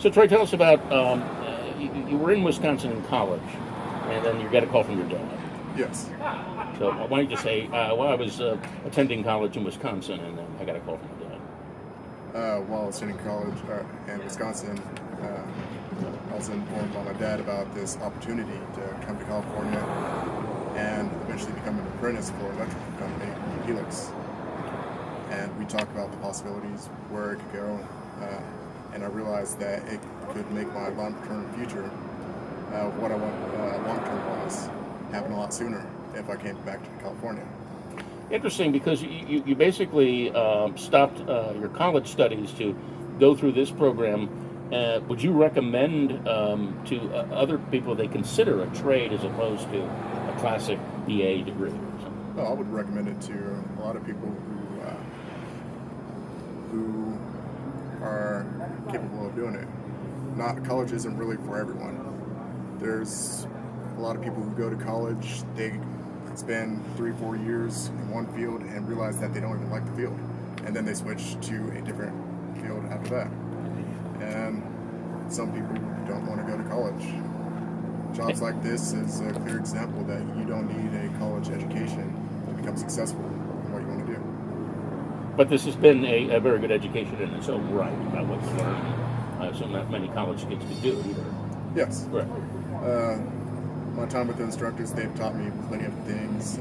So Troy, tell us about you were in Wisconsin in college, and then you got a call from your dad. Yes. So why don't you just say, well, I was attending college in Wisconsin, and then I got a call from your dad. While I was attending college in Wisconsin, I was informed by my dad about this opportunity to come to California and eventually become an apprentice for an electrical company, Helix. And we talked about the possibilities, where it could go, and I realized that it could make my long-term future, what I want long-term wise, happen a lot sooner if I came back to California. Interesting, because you basically stopped your college studies to go through this program. Would you recommend to other people they consider a trade as opposed to a classic BA degree? Well, I would recommend it to a lot of people who are capable of doing it. Not college isn't really for everyone. There's a lot of people who go to college, they spend 3-4 years in one field and realize that they don't even like the field, and then they switch to a different field after that. And some people don't want to go to college. Jobs like this is a clear example that you don't need a college education to become successful in what you want to do. But this has been a very good education in its own right about what you learn. So not many college kids can do it either. Yes. Correct. My time with the instructors, they've taught me plenty of things,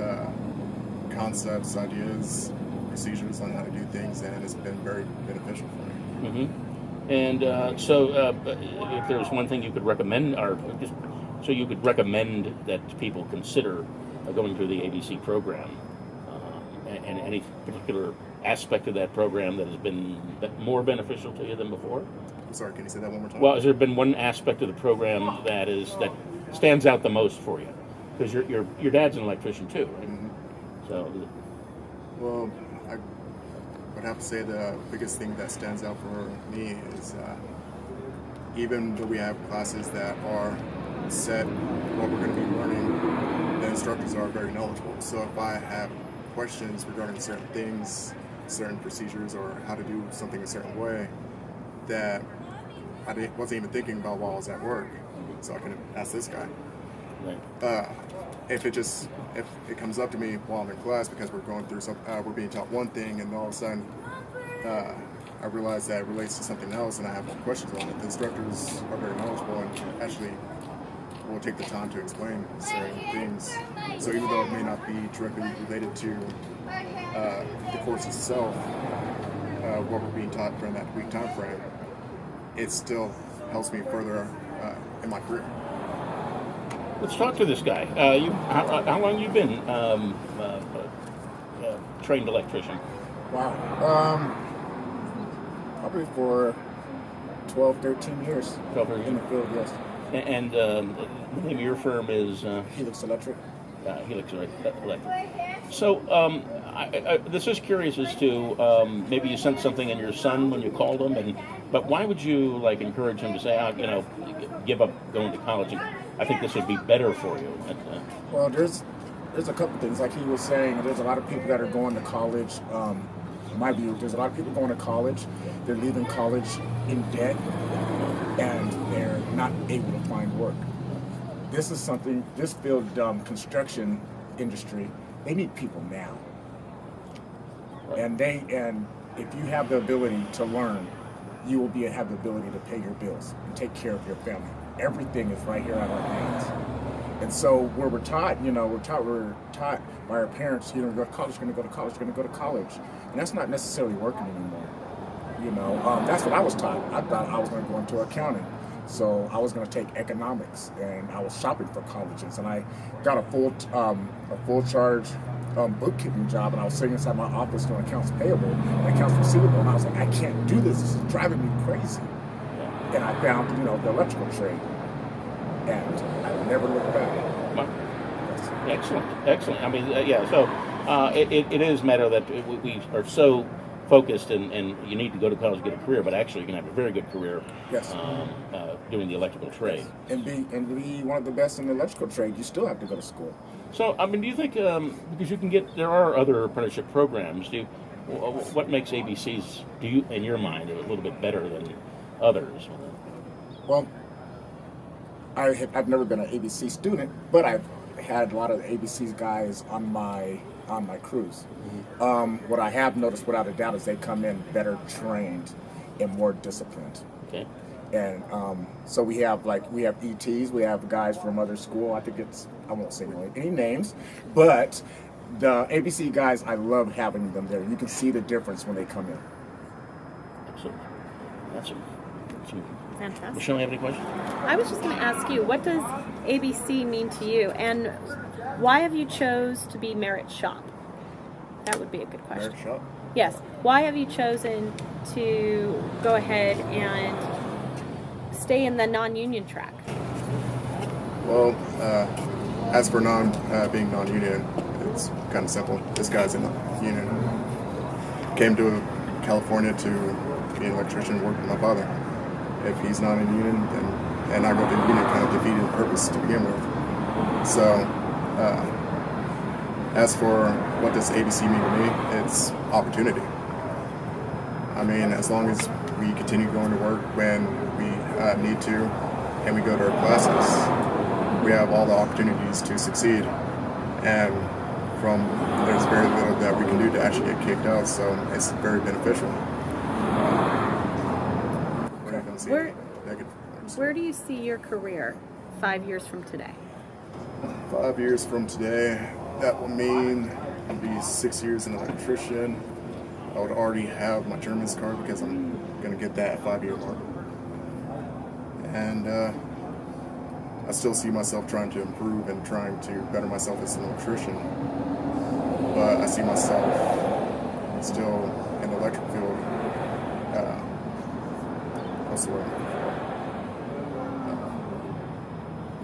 concepts, ideas, procedures on how to do things, and it's been very beneficial for me. Mm-hmm. And so if there's one thing you could recommend, or just so you could recommend that people consider going through the ABC program, and any particular aspect of that program that has been more beneficial to you than before? I'm sorry, can you say that one more time? Well, has there been one aspect of the program that stands out the most for you? Because your dad's an electrician too, right? Mm-hmm. So, well, I would have to say the biggest thing that stands out for me is even though we have classes that are set what we're going to be learning, the instructors are very knowledgeable. So if I have questions regarding certain things, certain procedures, or how to do something a certain way that I wasn't even thinking about while I was at work, so I can ask this guy. right. If it comes up to me while I'm in class because we're going through we're being taught one thing, and all of a sudden I realize that it relates to something else, and I have more questions on it. The instructors are very knowledgeable and actually will take the time to explain certain things. So even though it may not be directly related to the course itself, what we're being taught during that week time frame, it still helps me further in my career. Let's talk to this guy. How long you been trained electrician? Wow. Probably for 12, 13 years 12 years. in the field, yes. And the name of your firm is Helix Electric. Helix Electric. So this is curious as to maybe you sent something in your son when you called him, but why would you encourage him to say, give up going to college? I think this would be better for you. Well, there's a couple things. Like he was saying, there's a lot of people that are going to college. In my view, there's a lot of people going to college. They're leaving college in debt, and they're not able to find work. This is something, this field, construction industry, they need people now. And if you have the ability to learn, you will have the ability to pay your bills and take care of your family. Everything is right here at our hands. And so where we're taught by our parents, go to college, going to go to college, going to go to college. And that's not necessarily working anymore. That's what I was taught. I thought I was going to go into accounting. So I was going to take economics, and I was shopping for colleges, and I got a full charge bookkeeping job, and I was sitting inside my office doing accounts payable and accounts receivable, and I was like, I can't do this. This is driving me crazy. And I found, the electrical trade, and I never looked back. Well, excellent. I mean, So it is a matter that we are so focused, and you need to go to college to get a career, but actually you can have a very good career. Yes. Doing the electrical trade. And be one of the best in the electrical trade, you still have to go to school. So, I mean, do you think, because there are other apprenticeship programs, what makes ABC's, in your mind, a little bit better than others? Well, I've never been an ABC student, but I've had a lot of the ABC guys on my cruise. What I have noticed, without a doubt, is they come in better trained and more disciplined. Okay. And so we have ETs, we have guys from other school. I think I won't say any names, but the ABC guys, I love having them there. You can see the difference when they come in. Excellent. That's Fantastic. Michelle, you have any questions? I was just going to ask you, what does ABC mean to you, and why have you chose to be Merit Shop? That would be a good question. Merit Shop? Yes. Why have you chosen to go ahead and stay in the non-union track? Well, as for being non-union, it's kind of simple. This guy's in the union. Came to California to be an electrician, work with my father. If he's not in union, then and I go to the union, kind of defeated the purpose to begin with. So, as for what does ABC mean to me, it's opportunity. I mean, as long as we continue going to work when we need to, and we go to our classes, we have all the opportunities to succeed. And there's very little that we can do to actually get kicked out, so it's very beneficial. We're not going to see negative things. Where do you see your career 5 years from today? 5 years from today, that will mean I'll be 6 years an electrician. I would already have my journeyman's card because I'm going to get that 5-year mark. And I still see myself trying to improve and trying to better myself as an electrician. But I see myself still in the electric field. What's the word?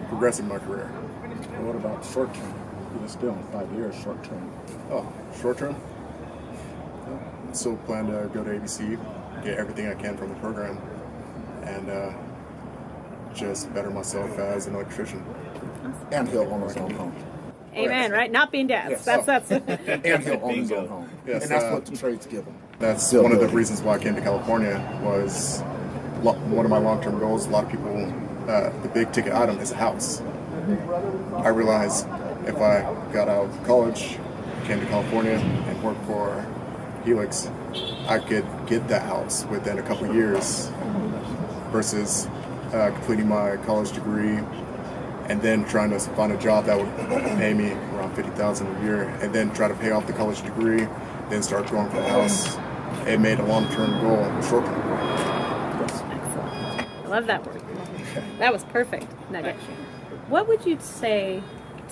Progressing my career. What about short term? You're still in 5 years, short term. Oh, short term? I still plan to go to ABC, get everything I can from the program, and just better myself as an electrician. And he'll own his own home. Amen, right? Not being dads. Yes. That's And he'll own his own home. Yes, and that's what the trades give him. That's Still one of the building. reasons why I came to California was one of my long-term goals. A lot of people, the big ticket item is a house. I realized if I got out of college, came to California and worked for Helix, I could get that house within a couple years versus completing my college degree and then trying to find a job that would pay me around $50,000 a year and then try to pay off the college degree, then start going for the house. It made a long-term goal a short-term goal. excellent. I love that word. That was perfect, Nugget. What would you say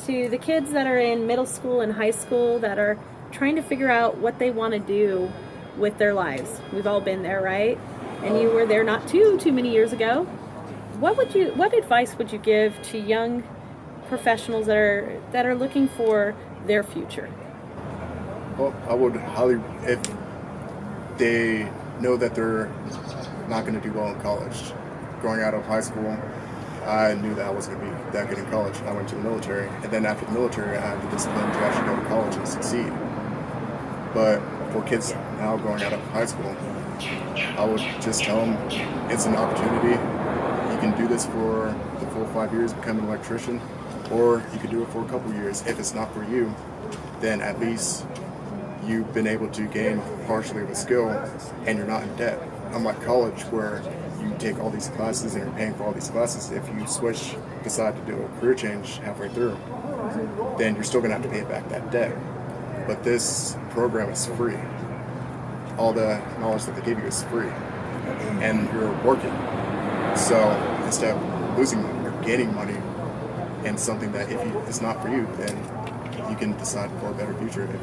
to the kids that are in middle school and high school that are trying to figure out what they want to do with their lives? We've all been there, right? And you were there not too many years ago. What advice would you give to young professionals that are looking for their future? Well, I would highly, if they know that they're not going to do well in college. Growing out of high school, I knew that I wasn't going to be that good in college. I went to the military, and then after the military, I had the discipline to actually go to college and succeed. But for kids now going out of high school, I would just tell them it's an opportunity. You can do this for the full 5 years, become an electrician, or you could do it for a couple years. If it's not for you, then at least you've been able to gain partially of a skill and you're not in debt. Unlike college, where you take all these classes and you're paying for all these classes, if you decide to do a career change halfway through, then you're still going to have to pay back that debt. But this program is free. All the knowledge that they give you is free. And you're working. So instead of losing money, you're gaining money in something that if it's not for you, then you can decide for a better future if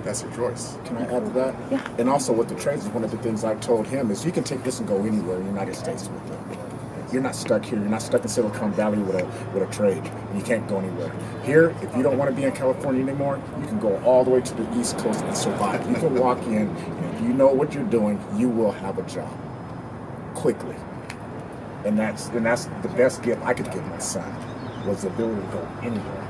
that's your choice. Can I add to that? Yeah. And also with the trades, one of the things I told him is you can take this and go anywhere in the United States with it. You're not stuck here. You're not stuck in Silicon Valley with a trade. And you can't go anywhere. Here, if you don't want to be in California anymore, you can go all the way to the East Coast and survive. You can walk in, and if you know what you're doing, you will have a job quickly. And that's the best gift I could give my son was the ability to go anywhere.